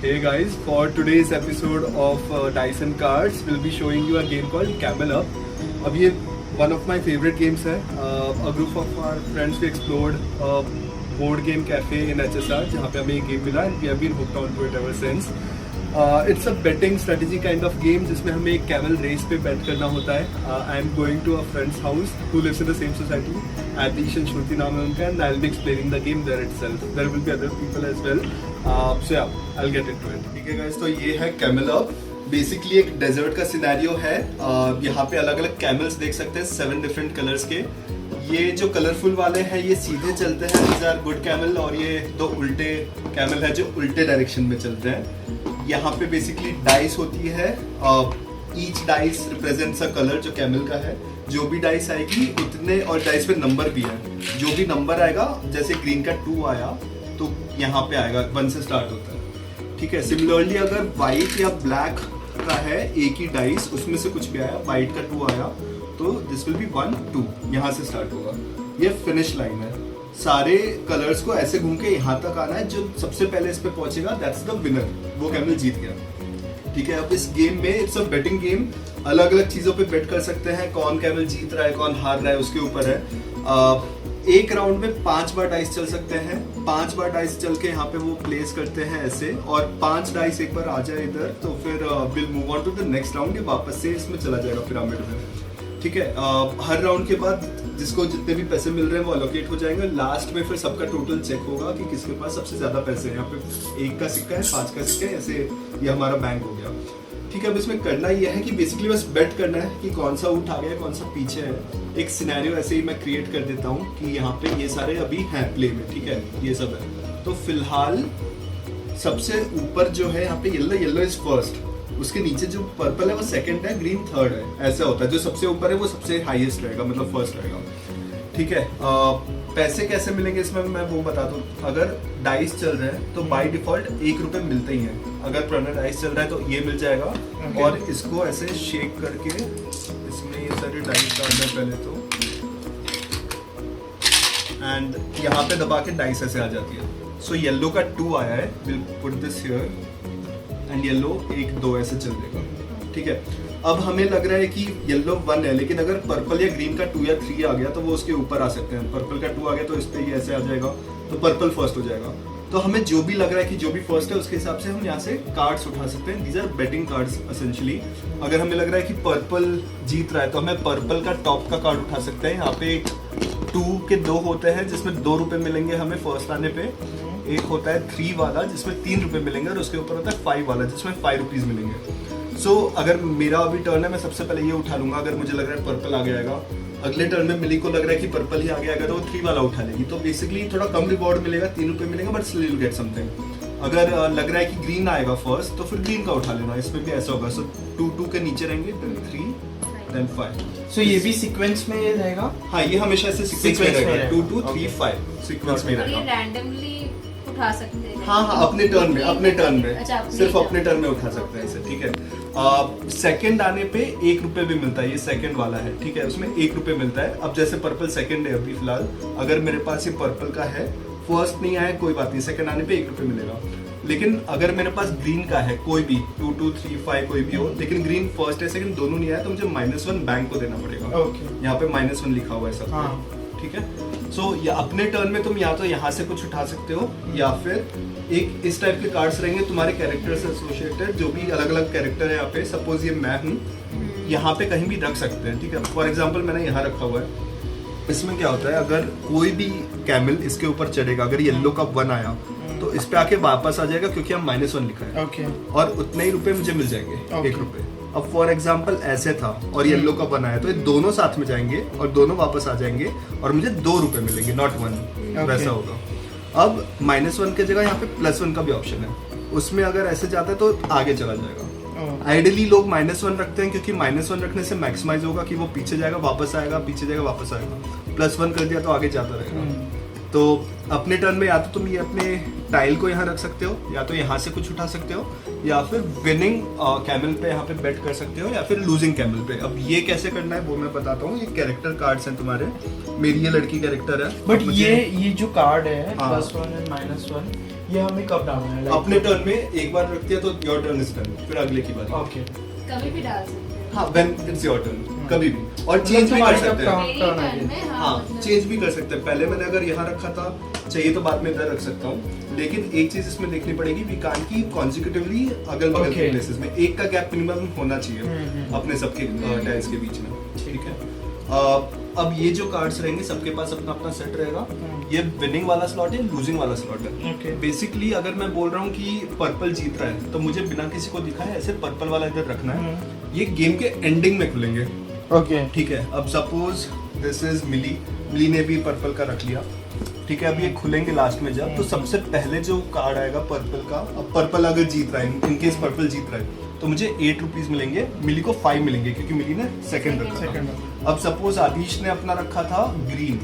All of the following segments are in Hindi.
Hey guys, for today's episode of Dice and Cards, we'll be showing you a game called Camel Up. अब ये one of my favorite games है. A group of our friends we explored a board game cafe in HSR जहाँ पे हमें ये game मिला and we have been hooked on to it ever since. It's a betting strategy kind of game जिसमें हमें एक camel race पे bet करना होता है. I'm going to a friend's house who lives in the same society. Atish and Shruti नाम है उनका and I'll be explaining the game there itself. There will be other people as well. So yeah, I'll get into it. ठीक है guys, तो ये है Camel Up. बेसिकली एक डेजर्ट का सिनेरियो है. यहाँ पे अलग अलग कैमल्स देख सकते हैं 7 डिफरेंट कलर्स के. ये जो कलरफुल वाले हैं ये सीधे चलते हैं, दीज आर गुड कैमल, और ये दो उल्टे कैमल है जो उल्टे डायरेक्शन में चलते हैं. यहाँ पे बेसिकली डाइस होती है. Each dice represents a colour जो कैमल का है. जो भी डाइस आएगी उतने, और डाइस पे नंबर भी है. जो भी नंबर आएगा, जैसे ग्रीन का 2 आया तो यहाँ पे आएगा 1 से स्टार्ट होता है. ठीक है. सिमिलरली अगर वाइट या ब्लैक का है एक ही डाइस, उसमें से कुछ भी आया, वाइट का 2 आया तो दिस विल बी 1 2, यहाँ से स्टार्ट होगा. ये फिनिश लाइन है. सारे कलर्स को ऐसे घूम के यहाँ तक आना है. जो सबसे पहले इस पे पहुंचेगा दैट्स द विनर, वो कैमल जीत गया. ठीक है. अब इस गेम में इट्स अ बेटिंग गेम. अलग अलग चीजों पे बेट कर सकते हैं. कौन कैमल जीत रहा है, कौन हार रहा है, उसके ऊपर है. एक राउंड में 5 बार डाइस चल सकते हैं. 5 बार डाइस चल के यहाँ पे वो प्लेस करते हैं ऐसे, और 5 डाइस एक बार आ जाए इधर तो फिर will move on to the next round. ये वापस से इसमें चला जाएगा पिरामिड में. ठीक है. हर राउंड के बाद जिसको जितने भी पैसे मिल रहे हैं वो अलोकेट हो जाएंगे. लास्ट में फिर सबका टोटल चेक होगा कि किसके पास सबसे ज्यादा पैसे हैं. यहाँ पे 1 का सिक्का है, 5 का सिक्का है, ऐसे ये हमारा बैंक हो गया. ठीक है. अब इसमें करना ये है कि बेसिकली बस बेट करना है कि कौन सा ऊँट आगे है, कौन सा पीछे है. एक सिनेरियो ऐसे ही मैं क्रिएट कर देता हूँ कि यहाँ पे ये सारे अभी हैं प्ले में. ठीक है. ये सब है. तो फिलहाल सबसे ऊपर जो है यहाँ पे येलो इज फर्स्ट. उसके नीचे जो पर्पल है वो सेकंड है, ग्रीन थर्ड है. ऐसा होता है. जो सबसे ऊपर है वो सबसे हाईएस्ट रहेगा, मतलब फर्स्ट रहेगा. ठीक है. पैसे कैसे मिलेंगे इसमें मैं वो बता दूं. अगर डाइस चल रहे हैं तो बाय डिफॉल्ट 1 रुपए मिलते ही हैं. अगर पुराना डाइस चल रहा है तो ये मिल जाएगा. और इसको ऐसे शेक करके इसमें ये सारे डाइस डालना है पहले तो, एंड यहाँ पे दबा के डाइस ऐसे आ जाती है. सो येलो का 2 आया है, will put this here, and yellow 1 2 ऐसे चल देगा. ठीक है. अब हमें लग रहा है कि येलो 1 है, लेकिन अगर पर्पल या ग्रीन का 2 या 3 आ गया तो वो उसके ऊपर आ सकते हैं. पर्पल का 2 आ गया तो इस पे ये ऐसे आ जाएगा, तो पर्पल फर्स्ट हो जाएगा. तो हमें जो भी लग रहा है कि जो भी फर्स्ट है उसके हिसाब से हम यहाँ से कार्ड्स उठा सकते हैं. These are betting cards essentially. अगर हमें लग रहा है कि पर्पल जीत रहा है तो हमें पर्पल का टॉप का कार्ड उठा सकते हैं. यहाँ पे 2 के 2 होते हैं जिसमें 2 रुपए मिलेंगे हमें फर्स्ट आने पे. एक होता है 3 वाला जिसमें 3 रुपए मिलेंगे, और उसके ऊपर होता है 5 वाला जिसमें 5 रुपीज मिलेंगे. सो अगर मेरा अभी टर्न है, मैं सबसे पहले ये उठा लूंगा. अगर मुझे लग रहा है पर्पल आगे आएगा, अगले टर्न में मिली को लग रहा है कि पर्पल ही आगे आएगा तो वो 3 वाला उठा लेगी. तो बेसिकली थोड़ा कम रिवॉर्ड मिलेगा, 3 रुपए मिलेगा, but still you get something. अगर लग रहा है कि ग्रीन आएगा फर्स्ट तो फिर ग्रीन का उठा लेना. इसमें भी ऐसा होगा. सो 2 के नीचे रहेंगे, देन 3 देन 5. सो ये भी सीक्वेंस में रहेगा. हाँ, ये हमेशा ऐसे सीक्वेंस में रहेगा. 2 2 3 5 सीक्वेंस में रहेगा. रैंडमली उठा सकते हैं. हाँ, अपने टर्न में अच्छा, सिर्फ अपने टर्न में उठा सकते हैं इसे. ठीक है. सेकंड आने पे 1 रुपए भी मिलता है. ये सेकंड वाला है. ठीक है. उसमें 1 रुपए मिलता है. अब जैसे पर्पल सेकंड है अभी फिलहाल, अगर मेरे पास ये पर्पल का है, फर्स्ट नहीं आया कोई बात नहीं, सेकंड आने पे 1 रुपए मिलेगा. लेकिन अगर मेरे पास ग्रीन का है, कोई भी 2 2 3 5 कोई भी हो, लेकिन ग्रीन फर्स्ट है सेकंड दोनों नहीं आया, तो मुझे -1 बैंक को देना पड़ेगा. यहाँ पे -1 लिखा हुआ है सब. ठीक है. सो या अपने टर्न में तुम या तो यहाँ से कुछ उठा सकते हो, या फिर एक इस टाइप के कार्ड्स रहेंगे तुम्हारे कैरेक्टर से एसोसिएटेड. जो भी अलग अलग कैरेक्टर है यहाँ पे, सपोज ये मैं हूँ, यहाँ पे कहीं भी रख सकते हैं. ठीक है. फॉर एग्जाम्पल मैंने यहाँ रखा हुआ है. इसमें क्या होता है, अगर कोई भी कैमल इसके ऊपर चढ़ेगा, अगर येलो का 1 आया तो इस पे आके वापस आ जाएगा क्योंकि हम -1 लिखा है. और उतने ही रुपए मुझे मिल जाएंगे. 1 रुपए. अब फॉर एग्जाम्पल ऐसे था और येलो का 1 आया तो ये दोनों साथ में जाएंगे और दोनों वापस आ जाएंगे और मुझे 2 रुपए मिलेंगे, नॉट 1. वैसा होगा. अब -1 की जगह यहाँ पे +1 का भी ऑप्शन है. उसमें अगर ऐसे जाता है तो आगे चला जाएगा. आइडियली लोग -1 रखते हैं क्योंकि -1 रखने से मैक्सिमाइज होगा कि वो पीछे जाएगा वापस आएगा, पीछे जाएगा वापस आएगा. +1 कर दिया तो आगे जाता रहेगा. तो अपने टर्न में या तो तुम ये अपने टाइल को यहाँ रख सकते हो, या तो यहाँ से कुछ उठा सकते हो, या फिर विनिंग कैमल पे यहाँ पे बेट कर सकते हो, या फिर लूजिंग कैमल पे. अब ये कैसे करना है वो मैं बताता हूँ. ये कैरेक्टर कार्ड्स हैं तुम्हारे. मेरी ये लड़की कैरेक्टर है। बट मुझे ये जो कार्ड है हाँ। +1 एंड -1 ये हमें कब डालना है? अपने टर्न में एक बार रखती है तो योर टर्न इज डन, फिर अगले की बारी। ओके कभी भी डाल सकते हो। हाँ, व्हेन इट्स योर टर्न, कभी भी। और चेंज भी कर तुम्हारी सकते जब हैं। मेरी turn turn आएगी। में, हाँ, मतलब- चेंज भी कर सकते हैं। पहले मैंने अगर यहाँ रखा था, चाहिए तो बाद में इधर रख सकता हूँ। लेकिन एक चीज इसमें देखनी पड़ेगी, वी कांट कीप कॉन्सिक्यूटिवली अगल बगल के Okay. प्लेसेस में। एक का गैप मिनिमम होना चाहिए अपने सबके टाइल्स के बीच में। ठीक है। अब ये जो कार्ड्स रहेंगे सबके पास अपना अपना सेट रहेगा। ये विनिंग वाला स्लॉट है, लूजिंग वाला स्लॉट है। Okay. बेसिकली अगर मैं बोल रहा हूँ कि पर्पल जीत रहा है तो मुझे बिना किसी को दिखाए ऐसे पर्पल वाला इधर रखना है। ये गेम के एंडिंग में खुलेंगे। ओके ठीक है। अब सपोज दिस इज मिली ने भी पर्पल का रख लिया। ठीक है। अब ये खुलेंगे लास्ट में जब, तो सबसे पहले जो कार्ड आएगा पर्पल का, अब पर्पल अगर जीत रहा है, इनकेस पर्पल जीत रहा है तो मुझे 8 रुपीज मिलेंगे, मिली को 5 मिलेंगे क्योंकि मिली ने सेकंड रखा था। अब सपोज आदिश ने अपना रखा था ग्रीन,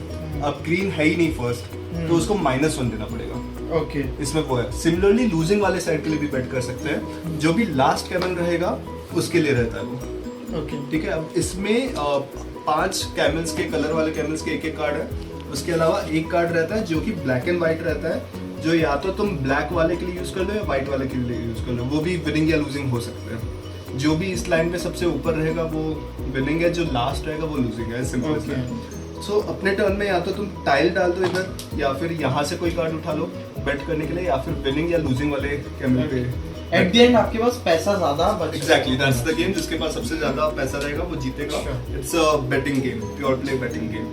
अब ग्रीन है ही नहीं फर्स्ट, तो उसको -1 देना पड़ेगा। ओके इसमें वो है। सिमिलरली लूजिंग वाले साइड के लिए भी बेट कर सकते हैं। जो भी लास्ट कैमन रहेगा उसके लिए रहता है वो। ओके ठीक है। अब इसमें 5 कैमल्स के, कलर वाले कैमल्स के एक कार्ड है। उसके अलावा एक कार्ड रहता है जो कि ब्लैक एंड व्हाइट रहता है, जो या तो तुम ब्लैक वाले के लिए यूज कर लो या व्हाइट वाले के लिए यूज कर लो। वो भी विनिंग या लूजिंग हो सकते हैं। जो भी इस लाइन पे सबसे ऊपर रहेगा वो विनिंग है, जो लास्ट रहेगा वो लूजिंग है। सिंपल है। सो अपने टर्न में या तो तुम टाइल डाल दो इधर, या फिर यहाँ से कोई कार्ड उठा लो बेट करने के लिए, या फिर विनिंग या लूजिंग वाले कैमल पे। एट द एंड आपके पास पैसा ज्यादा बच एग्जैक्टली, दैट्स द गेम। जिसके पास सबसे ज्यादा पैसा रहेगा वो जीतेगा। It's a betting game, pure play betting game.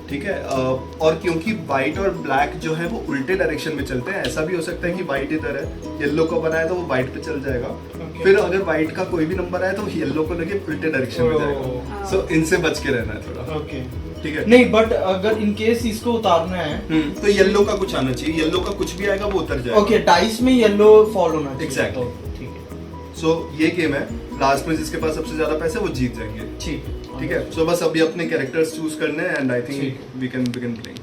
ठीक है। और क्योंकि व्हाइट और ब्लैक जो है वो उल्टे डायरेक्शन में चलते हैं, ऐसा भी हो सकता है कि व्हाइट इधर है, येलो को बनाया तो वो व्हाइट पे चल जाएगा। फिर अगर व्हाइट का कोई भी नंबर आए तो येलो को लेके उल्टे डायरेक्शन में जाएगा। सो इनसे बच के रहना है थोड़ा। ओके ठीक है। नहीं बट अगर इन केस इसको उतारना है तो येलो का कुछ आना चाहिए। येलो का कुछ भी आएगा वो उतर जाएगा। ओके डाइस में येलो फॉल होना चाहिए। Exactly. ठीक है सो ये गेम है। लास्ट में जिसके पास सबसे ज्यादा पैसे वो जीत जाएंगे। ठीक ठीक है। सो बस अभी अपने कैरेक्टर्स चूज करने हैं एंड आई थिंक ठीक। We can begin playing.